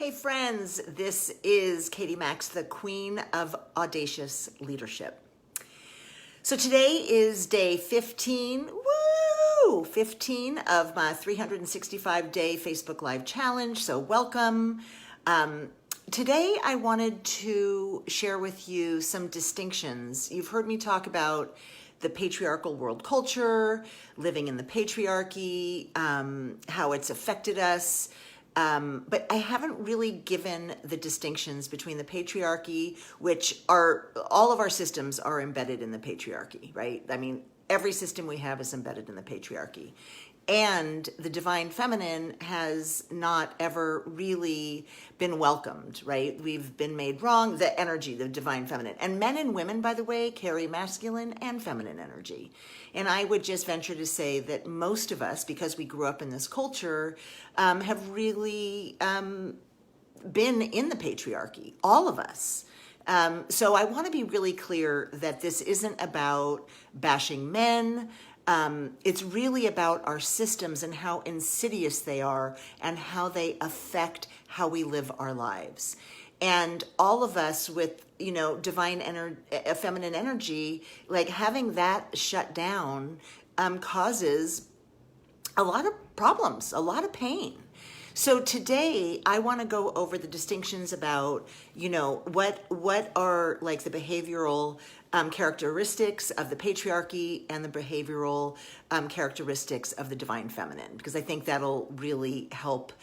Hey friends, this is Katie Max, the Queen of Audacious Leadership. So today is day 15, 15 of my 365-day Facebook Live challenge, so welcome. Today I wanted to share with you some distinctions. You've heard me talk about the patriarchal world culture, living in the patriarchy, how it's affected us. But I haven't really given the distinctions between the patriarchy, which are, all of our systems are embedded in the patriarchy, right? I mean, every system we have is embedded in the patriarchy. And the divine feminine has not ever really been welcomed, right? We've been made wrong, the energy, the divine feminine. And men and women, by the way, carry masculine and feminine energy. And I would just venture to say that most of us, because we grew up in this culture, have really been in the patriarchy, all of us. So I want to be really clear that this isn't about bashing men. It's really about our systems and how insidious they are and how they affect how we live our lives. And all of us with, divine feminine energy, like having that shut down, causes a lot of problems, a lot of pain. So today I want to go over the distinctions about, what are like the behavioral characteristics of the patriarchy and the behavioral characteristics of the divine feminine, because I think that'll really help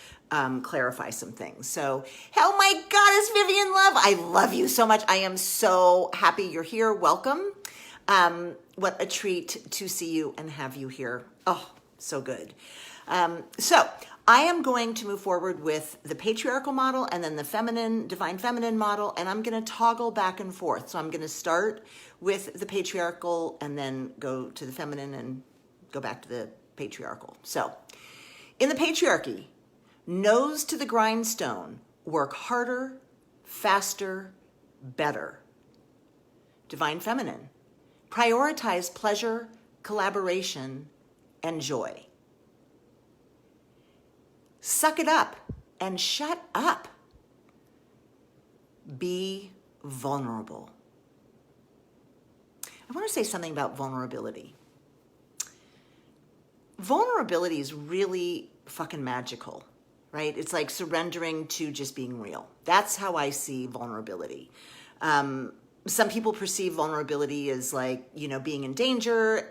clarify some things. So, oh my goddess, Vivian Love, I love you so much. I am so happy you're here. Welcome. What a treat to see you and have you here. Oh, so good. So I am going to move forward with the patriarchal model and then the divine feminine model, and I'm going to toggle back and forth. So I'm going to start with the patriarchal and then go to the feminine and go back to the patriarchal. So in the patriarchy, nose to the grindstone, work harder, faster, better. Divine feminine, prioritize pleasure, collaboration, and joy. Suck it up and shut up. Be vulnerable. I want to say something about vulnerability. Vulnerability is really fucking magical, right? It's like surrendering to just being real. That's how I see vulnerability. Some people perceive vulnerability as like, being in danger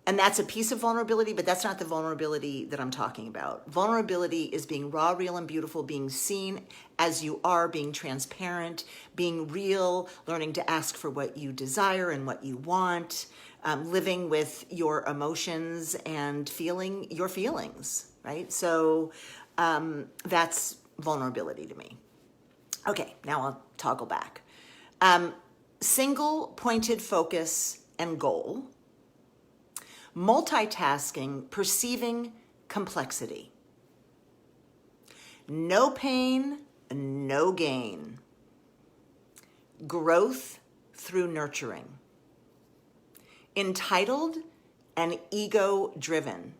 and that's a piece of vulnerability, but that's not the vulnerability that I'm talking about. Vulnerability is being raw, real, and beautiful, being seen as you are, being transparent, being real, learning to ask for what you desire and what you want, living with your emotions and feeling your feelings, right? So that's vulnerability to me. Okay, now I'll toggle back. Single pointed focus and goal. Multitasking, perceiving complexity. No pain, no gain. Growth through nurturing. Entitled and ego-driven.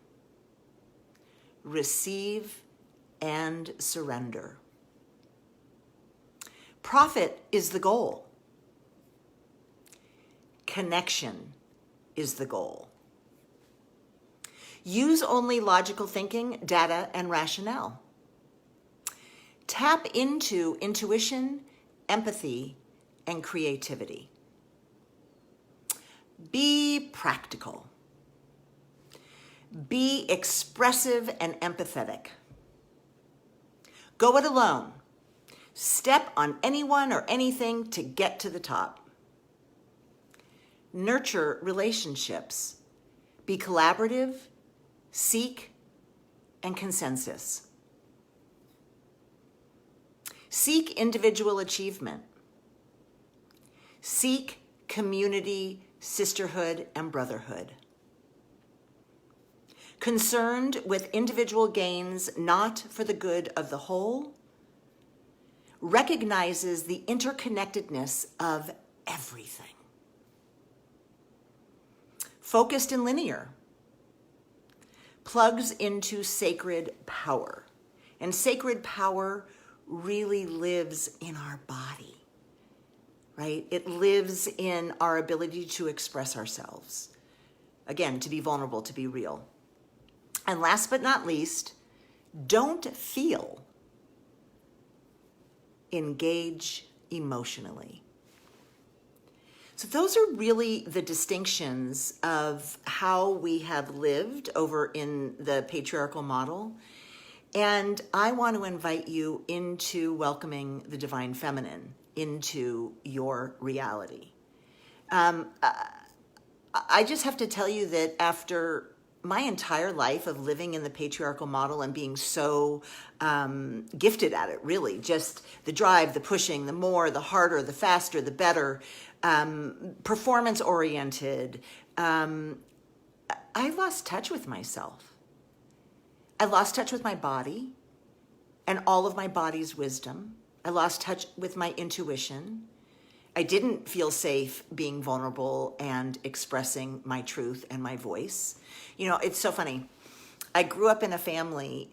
Receive and surrender. Profit is the goal. Connection is the goal. Use only logical thinking, data, and rationale. Tap into intuition, empathy, and creativity. Be practical. Be expressive and empathetic. Go it alone. Step on anyone or anything to get to the top. Nurture relationships. Be collaborative. Seek and consensus. Seek individual achievement. Seek community, sisterhood, and brotherhood. Concerned with individual gains, not for the good of the whole, recognizes the interconnectedness of everything. Focused and linear. Plugs into sacred power And sacred power really lives in our body, right? It lives in our ability to express ourselves. Again, to be vulnerable, to be real. And last but not least, don't feel. Engage emotionally. So those are really the distinctions of how we have lived over in the patriarchal model. And I want to invite you into welcoming the divine feminine into your reality. I just have to tell you that after my entire life of living in the patriarchal model and being so gifted at it, really, just the drive, the pushing, the more, the harder, the faster, the better, performance-oriented, I lost touch with myself. I lost touch with my body and all of my body's wisdom. I lost touch with my intuition. I didn't feel safe being vulnerable and expressing my truth and my voice. You know, it's so funny. I grew up in a family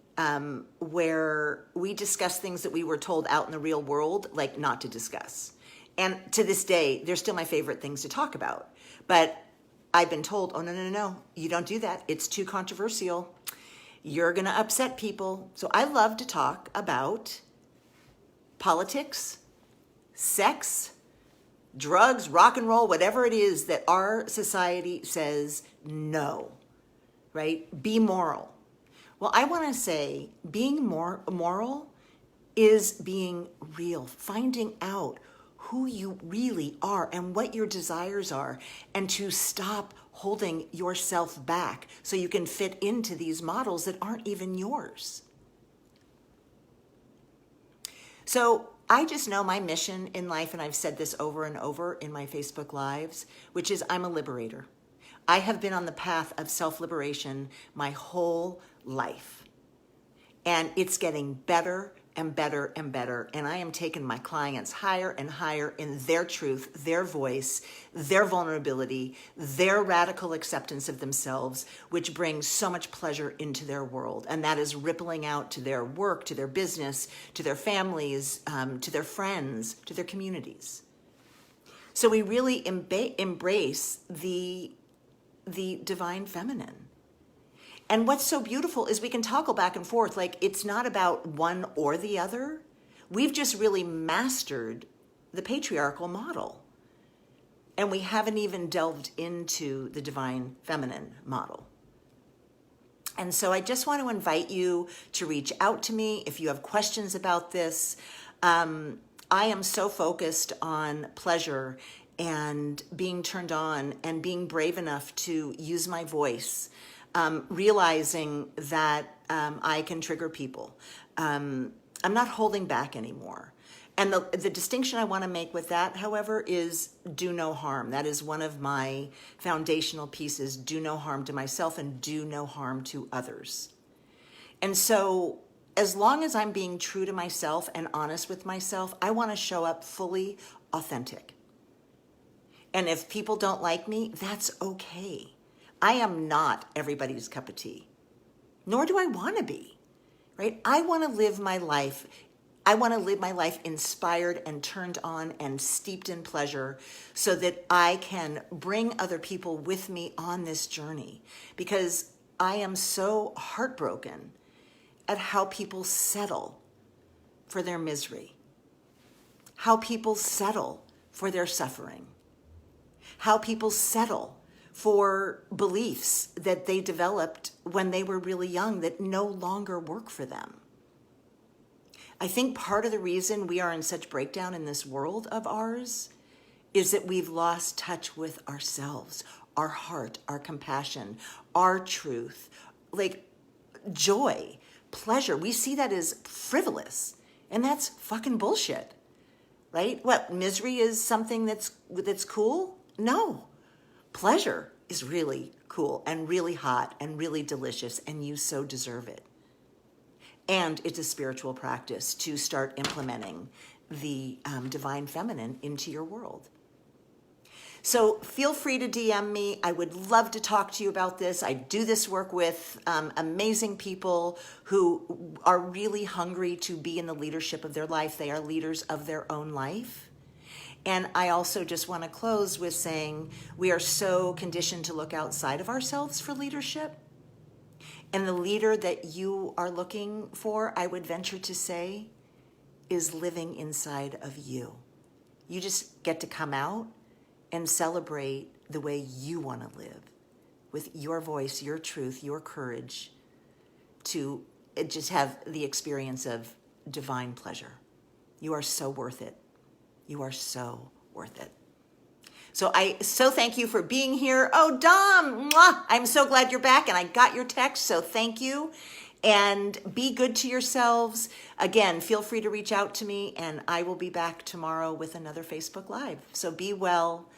where we discussed things that we were told out in the real world, like not to discuss. And to this day, they're still my favorite things to talk about. But I've been told, oh, no, you don't do that. It's too controversial. You're going to upset people. So I love to talk about politics, sex, drugs, rock and roll, whatever it is that our society says no, right? Be moral. Well, I want to say being moral is being real, finding out who you really are and what your desires are, and to stop holding yourself back so you can fit into these models that aren't even yours. So I just know my mission in life, and I've said this over and over in my Facebook Lives, which is I'm a liberator. I have been on the path of self-liberation my whole life. And it's getting better and better and better. And I am taking my clients higher and higher in their truth, their voice, their vulnerability, their radical acceptance of themselves, which brings so much pleasure into their world. And that is rippling out to their work, to their business, to their families, to their friends, to their communities. So we really embrace the divine feminine. And what's so beautiful is we can toggle back and forth. Like, it's not about one or the other. We've just really mastered the patriarchal model. And we haven't even delved into the divine feminine model. And so I just want to invite you to reach out to me if you have questions about this. I am so focused on pleasure and being turned on and being brave enough to use my voice. Realizing that I can trigger people. I'm not holding back anymore. And the distinction I want to make with that, however, is do no harm. That is one of my foundational pieces. Do no harm to myself and do no harm to others. And so as long as I'm being true to myself and honest with myself, I want to show up fully authentic. And if people don't like me, that's okay. I am not everybody's cup of tea, nor do I want to be, right? I want to live my life. I want to live my life inspired and turned on and steeped in pleasure so that I can bring other people with me on this journey, because I am so heartbroken at how people settle for their misery, how people settle for their suffering, how people settle for beliefs that they developed when they were really young that no longer work for them. I think part of the reason we are in such breakdown in this world of ours is that we've lost touch with ourselves, our heart, our compassion, our truth, like joy, pleasure. We see that as frivolous, and that's fucking bullshit, right? What, misery is something that's cool? No. Pleasure is really cool and really hot and really delicious, and you so deserve it. And it's a spiritual practice to start implementing the divine feminine into your world. So feel free to DM me. I would love to talk to you about this. I do this work with amazing people who are really hungry to be in the leadership of their life. They are leaders of their own life. And I also just want to close with saying we are so conditioned to look outside of ourselves for leadership. And the leader that you are looking for, I would venture to say, is living inside of you. You just get to come out and celebrate the way you want to live with your voice, your truth, your courage to just have the experience of divine pleasure. You are so worth it. You are so worth it. So I so thank you for being here. Oh, Dom, mwah, I'm so glad you're back and I got your text, so thank you. And be good to yourselves. Again, feel free to reach out to me and I will be back tomorrow with another Facebook Live. So be well,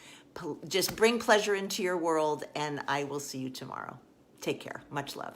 just bring pleasure into your world and I will see you tomorrow. Take care. Much love.